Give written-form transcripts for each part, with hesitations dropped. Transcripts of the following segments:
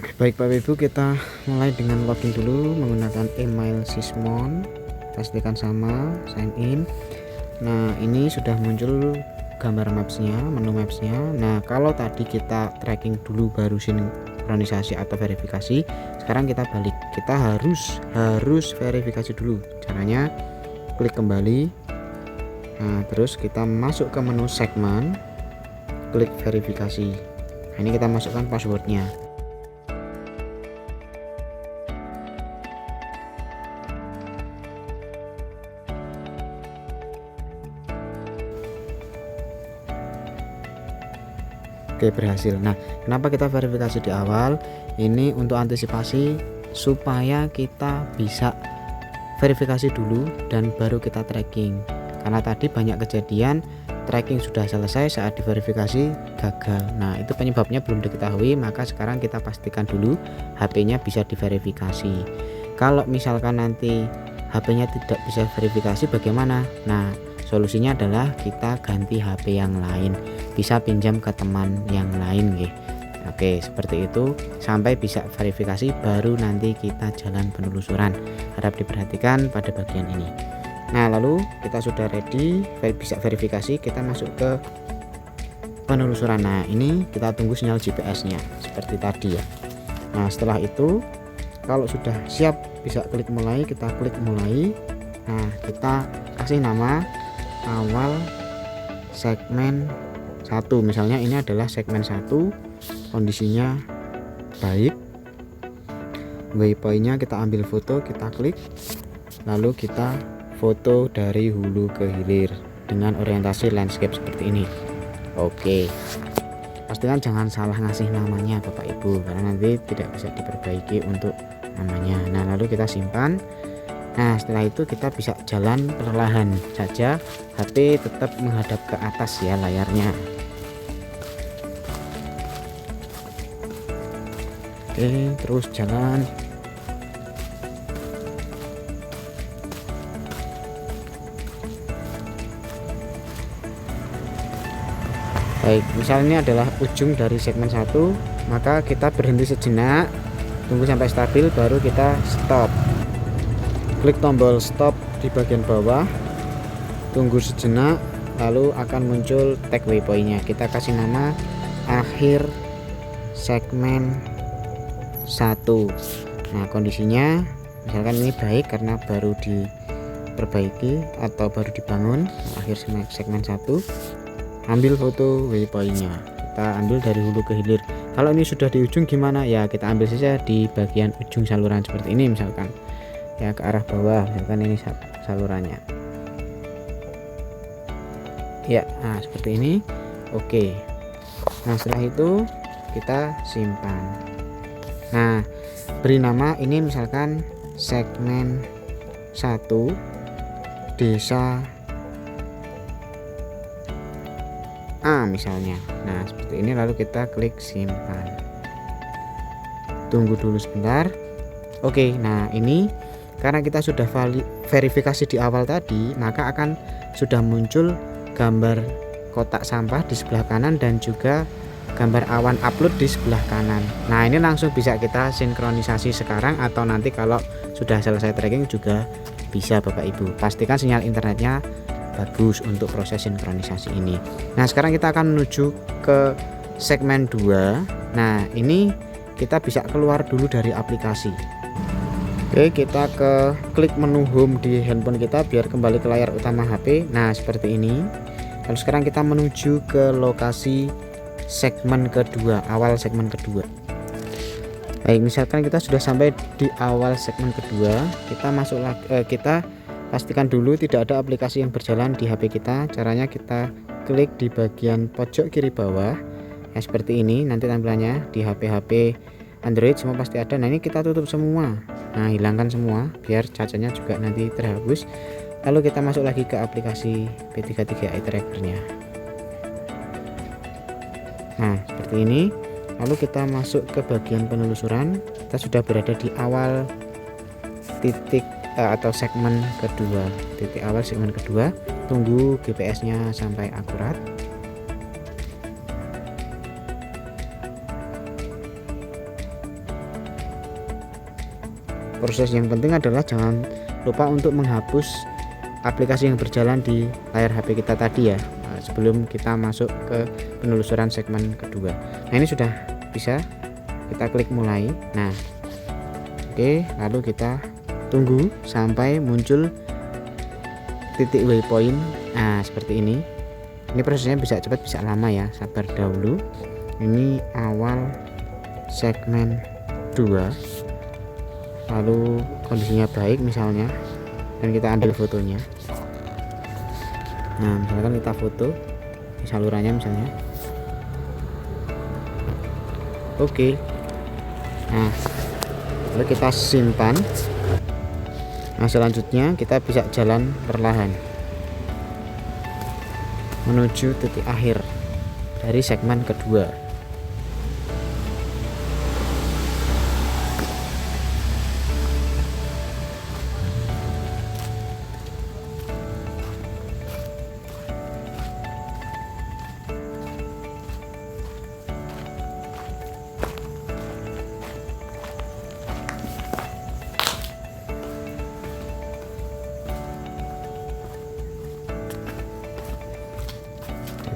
Baik Bapak Ibu, kita mulai dengan login dulu menggunakan email Sysmon, pastikan sama, sign in. Nah, ini sudah muncul gambar mapsnya, menu mapsnya. Nah, kalau tadi kita tracking dulu baru sinkronisasi atau verifikasi, sekarang kita balik, kita harus verifikasi dulu. Caranya klik kembali, nah terus kita masuk ke menu segmen, klik verifikasi. Nah, ini kita masukkan passwordnya. Oke, berhasil. Nah, kenapa kita verifikasi di awal? Ini untuk antisipasi supaya kita bisa verifikasi dulu dan baru kita tracking. Karena tadi banyak kejadian tracking sudah selesai, saat diverifikasi gagal. Nah, itu penyebabnya belum diketahui, maka sekarang kita pastikan dulu HP-nya bisa diverifikasi. Kalau misalkan nanti HP-nya tidak bisa verifikasi, bagaimana? Nah, solusinya adalah kita ganti HP yang lain, bisa pinjam ke teman yang lain gitu. Oke, seperti itu sampai bisa verifikasi, baru nanti kita jalan penelusuran. Harap diperhatikan pada bagian ini. Nah, lalu kita sudah ready bisa verifikasi, kita masuk ke penelusuran. Nah, ini kita tunggu sinyal GPS-nya seperti tadi ya. Nah, setelah itu kalau sudah siap bisa klik mulai, kita klik mulai. Nah, kita kasih nama awal segmen 1, misalnya ini adalah segmen 1, kondisinya baik, waypointnya kita ambil foto, kita klik, lalu kita foto dari hulu ke hilir dengan orientasi landscape seperti ini. Oke, pastikan jangan salah ngasih namanya Bapak Ibu, karena nanti tidak bisa diperbaiki untuk namanya. Nah, lalu kita simpan. Nah, setelah itu kita bisa jalan perlahan saja, HP tetap menghadap ke atas ya layarnya. Oke, terus jalan. Baik, misalnya adalah ujung dari segmen 1, maka kita berhenti sejenak, tunggu sampai stabil, baru kita stop. Klik tombol stop di bagian bawah, tunggu sejenak, lalu akan muncul tag waypointnya. Kita kasih nama akhir segmen 1. Nah, kondisinya misalkan ini baik karena baru diperbaiki atau baru dibangun. Nah, akhir segmen 1, ambil foto waypointnya, kita ambil dari hulu ke hilir. Kalau ini sudah di ujung gimana ya, kita ambil saja di bagian ujung saluran seperti ini, misalkan ya ke arah bawah, misalkan ini salurannya ya. Nah, seperti ini. Oke, nah setelah itu kita simpan. Nah, beri nama ini misalkan segmen 1 desa A misalnya. Nah, seperti ini, lalu kita klik simpan, tunggu dulu sebentar. Oke, nah ini karena kita sudah verifikasi di awal tadi, maka akan sudah muncul gambar kotak sampah di sebelah kanan dan juga gambar awan upload di sebelah kanan. Nah, ini langsung bisa kita sinkronisasi sekarang atau nanti kalau sudah selesai tracking juga bisa Bapak Ibu. Pastikan sinyal internetnya bagus untuk proses sinkronisasi ini. Nah, sekarang kita akan menuju ke segmen 2. Nah, ini kita bisa keluar dulu dari aplikasi. Oke, kita klik menu home di handphone kita biar kembali ke layar utama HP. Nah, seperti ini. Lalu sekarang kita menuju ke lokasi segmen kedua, awal segmen kedua. Baik, misalkan kita sudah sampai di awal segmen kedua, kita masuk lagi, kita pastikan dulu tidak ada aplikasi yang berjalan di HP kita. Caranya kita klik di bagian pojok kiri bawah ya, seperti ini. Nanti tampilannya di HP-HP Android semua pasti ada. Nah, ini kita tutup semua. Nah, hilangkan semua biar cacanya juga nanti terhapus. Lalu kita masuk lagi ke aplikasi P33i trackernya. Nah, seperti ini. Lalu kita masuk ke bagian penelusuran. Kita sudah berada di awal titik atau segmen kedua, titik awal segmen kedua. Tunggu GPS-nya sampai akurat. proses yang penting adalah jangan lupa untuk menghapus aplikasi yang berjalan di layar HP kita tadi ya, sebelum kita masuk ke penelusuran segmen kedua. Nah ini sudah bisa, kita klik mulai. Nah oke, lalu kita tunggu sampai muncul titik waypoint. Nah seperti ini. Ini prosesnya bisa cepat bisa lama ya, sabar dahulu. Ini awal segmen 2, lalu kondisinya baik misalnya, dan kita ambil fotonya. Nah misalkan kita foto di salurannya misalnya. Oke, nah lalu kita simpan. Nah selanjutnya kita bisa jalan perlahan menuju titik akhir dari segmen kedua.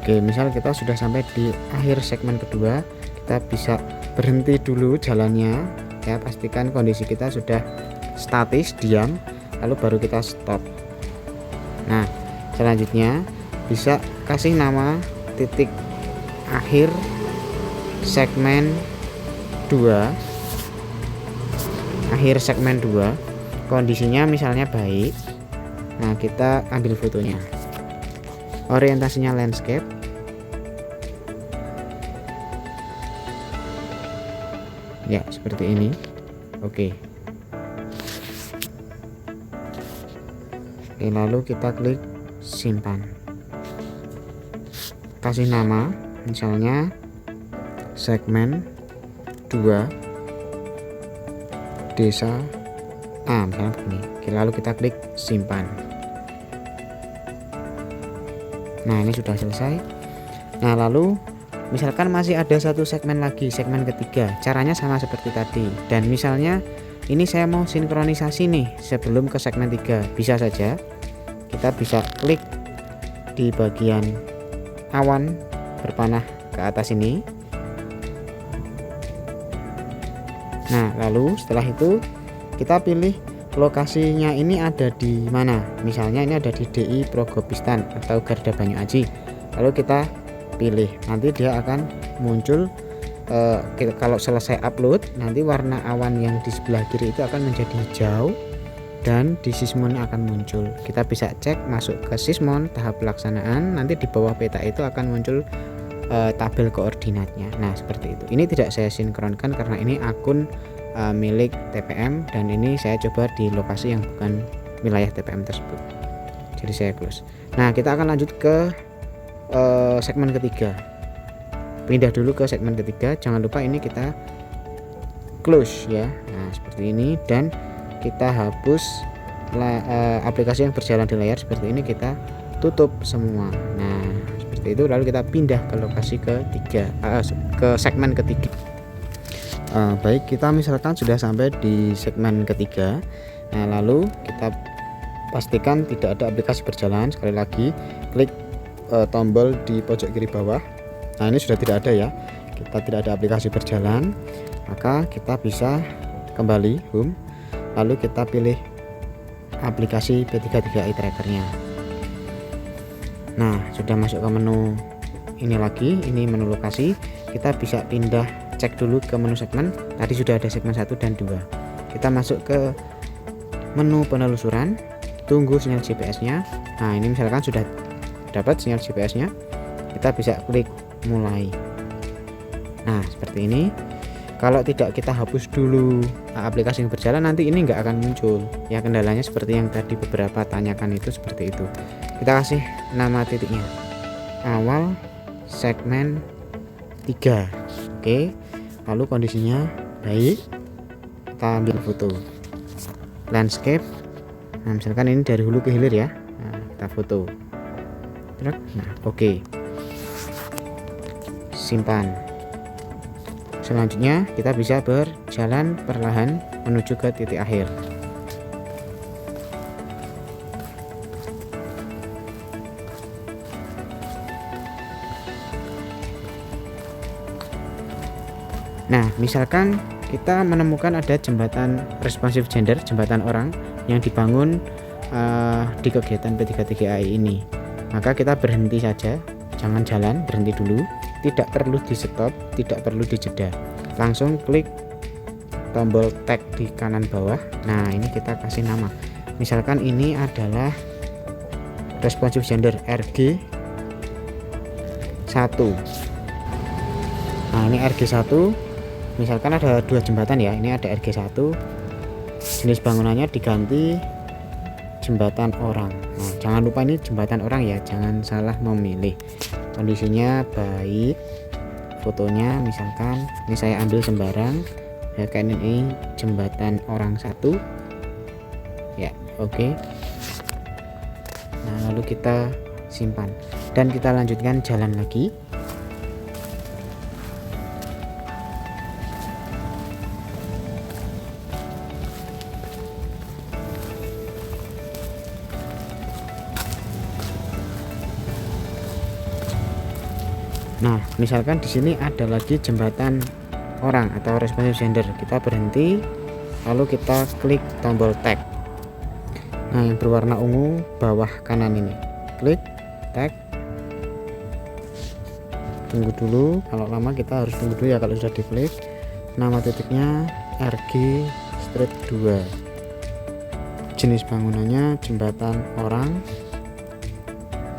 Oke, misal kita sudah sampai di akhir segmen kedua, kita bisa berhenti dulu jalannya ya, pastikan kondisi kita sudah statis diam, lalu baru kita stop. Nah selanjutnya bisa kasih nama titik akhir segmen 2, kondisinya misalnya baik. Nah kita ambil fotonya, orientasinya landscape. Ya seperti ini. Oke, lalu kita klik simpan, kasih nama misalnya segmen 2 desa A misalnya begini. Lalu kita klik simpan. Nah ini sudah selesai. Nah lalu misalkan masih ada satu segmen lagi, segmen ketiga, caranya sama seperti tadi. Dan misalnya ini saya mau sinkronisasi nih sebelum ke segmen 3, bisa saja kita bisa klik di bagian awan berpanah ke atas ini. Nah lalu setelah itu kita pilih lokasinya ini ada di mana. Misalnya ini ada di DI Progopistan atau Garda Banyu Aji. Lalu kita pilih, nanti dia akan muncul kalau selesai upload nanti warna awan yang di sebelah kiri itu akan menjadi hijau dan di Sysmon akan muncul. Kita bisa cek masuk ke Sysmon tahap pelaksanaan, nanti di bawah peta itu akan muncul tabel koordinatnya. Nah seperti itu. Ini tidak saya sinkronkan karena ini akun milik TPM dan ini saya coba di lokasi yang bukan wilayah TPM tersebut, jadi saya close. Nah kita akan lanjut ke segmen ketiga, pindah dulu ke segmen ketiga. Jangan lupa ini kita close ya. Nah seperti ini, dan kita hapus aplikasi yang berjalan di layar seperti ini, kita tutup semua. Nah seperti itu, lalu kita pindah ke lokasi ketiga, ke segmen ketiga. Baik, kita misalkan sudah sampai di segmen ketiga. Nah lalu kita pastikan tidak ada aplikasi berjalan. Sekali lagi klik tombol di pojok kiri bawah. Nah ini sudah tidak ada ya, kita tidak ada aplikasi berjalan, maka kita bisa kembali home, lalu kita pilih aplikasi P33i trackernya. Nah sudah masuk ke menu ini lagi, ini menu lokasi. Kita bisa pindah, cek dulu ke menu segmen. Tadi sudah ada segmen 1 dan 2. Kita masuk ke menu penelusuran, tunggu sinyal GPS nya. Nah ini misalkan sudah dapat sinyal GPS nya, kita bisa klik mulai. Nah seperti ini. Kalau tidak kita hapus dulu aplikasi yang berjalan, nanti ini nggak akan muncul ya. Kendalanya seperti yang tadi beberapa tanyakan itu seperti itu. Kita kasih nama titiknya awal segmen 3. Oke, lalu kondisinya baik, kita ambil foto landscape. Nah misalkan ini dari hulu ke hilir ya. Nah, kita foto. Nah oke, simpan. Selanjutnya kita bisa berjalan perlahan menuju ke titik akhir. Nah, misalkan kita menemukan ada jembatan responsive gender, jembatan orang yang dibangun di kegiatan P33AI ini, maka kita berhenti saja, jangan jalan, berhenti dulu, tidak perlu di stop, tidak perlu dijeda, langsung klik tombol tag di kanan bawah. Nah, ini kita kasih nama, misalkan ini adalah responsive gender RG1. Nah, ini RG1. Misalkan ada dua jembatan ya, ini ada RG1, jenis bangunannya diganti jembatan orang. Nah, jangan lupa ini jembatan orang ya, jangan salah memilih. Kondisinya baik, fotonya misalkan ini saya ambil sembarang ya, kayak ini jembatan orang 1 ya. Oke. Nah, lalu kita simpan dan kita lanjutkan jalan lagi. Nah, misalkan di sini ada lagi jembatan orang atau responsive gender, kita berhenti lalu kita klik tombol tag. Nah, yang berwarna ungu bawah kanan ini, klik tag. Tunggu dulu, kalau lama kita harus tunggu dulu ya kalau sudah diklik. Nama titiknya RG-2, jenis bangunannya jembatan orang,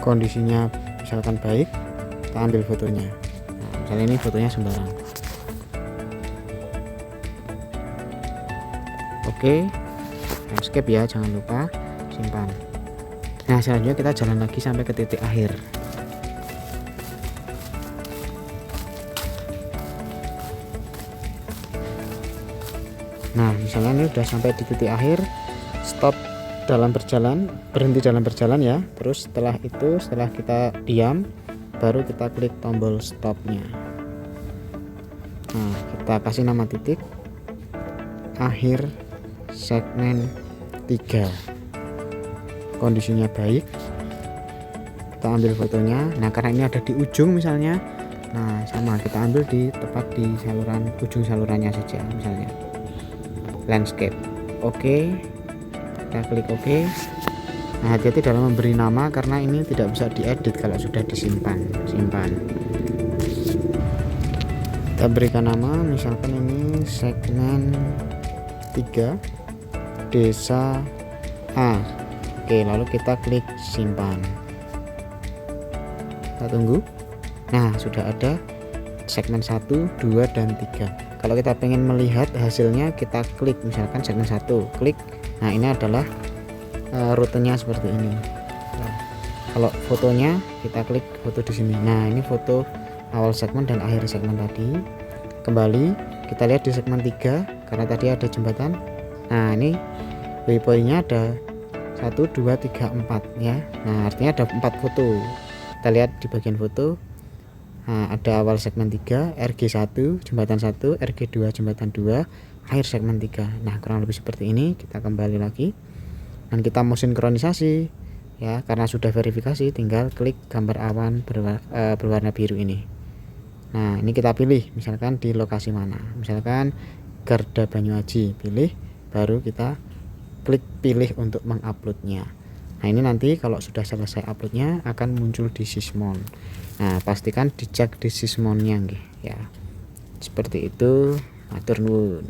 kondisinya misalkan baik, kita ambil fotonya. Nah, misalnya ini fotonya sembarang. Oke, escape ya, jangan lupa simpan. Nah, selanjutnya kita jalan lagi sampai ke titik akhir. Nah, misalnya ini udah sampai di titik akhir, stop dalam berjalan, berhenti dalam berjalan ya. Terus setelah itu, setelah kita diam, baru kita klik tombol stopnya. Nah, kita kasih nama titik akhir segmen 3, kondisinya baik, kita ambil fotonya. Nah, karena ini ada di ujung misalnya, nah sama kita ambil di tepat di saluran, ujung salurannya saja, misalnya landscape. Oke, kita klik oke. Nah, hati-hati dalam memberi nama karena ini tidak bisa diedit kalau sudah disimpan. Simpan, kita berikan nama, misalkan ini segmen 3 desa A. Oke, lalu kita klik simpan, kita tunggu. Nah, sudah ada segmen 1, 2, dan 3. Kalau kita pengen melihat hasilnya, kita klik misalkan segmen 1, klik. Nah, ini adalah rutenya seperti ini. Nah, kalau fotonya kita klik foto di sini. Nah, ini foto awal segmen dan akhir segmen tadi. Kembali kita lihat di segmen 3 karena tadi ada jembatan. Nah, ini waypointnya ada 1, 2, 3, 4 ya. Nah, artinya ada 4 foto. Kita lihat di bagian foto. Nah, ada awal segmen 3, RG1 jembatan 1, RG2 jembatan 2, akhir segmen 3. Nah, kurang lebih seperti ini. Kita kembali lagi dan kita mau sinkronisasi ya, karena sudah verifikasi tinggal klik gambar awan berwarna biru ini. Nah, ini kita pilih misalkan di lokasi mana, misalkan Garda Banyuaji, pilih, baru kita klik pilih untuk menguploadnya. Nah, ini nanti kalau sudah selesai uploadnya akan muncul di Sysmon. Nah, pastikan dicek di Sysmonnya ya, seperti itu. Matur nuwun.